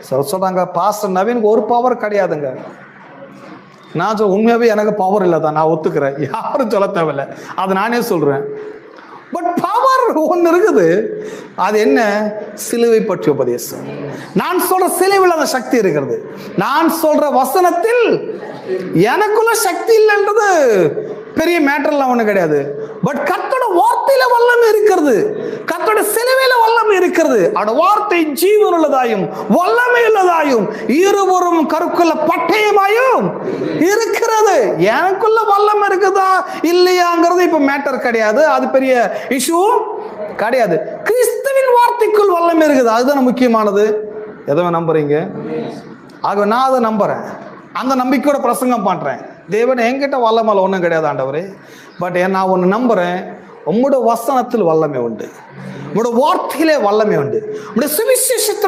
சொல்றாங்க, பாஸ்டர் நவீனுக்கு ஒரு பவர் கிடையாதுங்க. நான் உண்மையாவே எனக்கு பவர் இல்லை தான், நான் ஒத்துக்கிறேன், யாரும் சொல்ல தேவையில்லை, அது நானே சொல்றேன். பட் பவர் ஒன்று இருக்குது. அது என்ன? சிலுவை பற்றி உபதேசம். நான் சொல்ற சிலுவையில் அந்த சக்தி இருக்கிறது. நான் சொல்ற வசனத்தில் எனக்குள்ள சக்தி இல்லைன்றது பெரிய மேட்டர்லாம் ஒண்ணு கிடையாது. பட் கர்த்தரோட வார்த்தையில வல்லமை இருக்கிறது, கர்த்தரோட சிலுவையில வல்லமை இருக்கிறது. அவட வார்த்தை ஜீவன் உள்ளதாயும் வல்லமை உள்ளதாயும் இருவரும் கருக்குள்ள பட்டயமாயும் இருக்கிறது. எனக்குள்ள வல்லமை இருக்குதா இல்லையாங்கிறது இப்ப மேட்டர் கிடையாது, அது பெரிய இஷ்யூ கிடையாது. கிறிஸ்துவின் வார்த்தைக்குள் வல்லமை இருக்குது, அதுதான் முக்கியமானது. எதை நம்புறீங்க? ஆக நான் அதை நம்புறேன், அந்த நம்பிக்கையோட பிரசங்கம் பண்றேன். தேவன் என்கிட்ட வல்லமை ஒன்றும் கிடையாது ஆண்டவரே, பட் நான் ஒன்று நம்புறேன், உம்முடைய வசனத்தில் வல்லமை உண்டு, உம்முடைய வார்த்தையிலே வல்லமை உண்டு, உம்முடைய சுவிசேஷத்தில்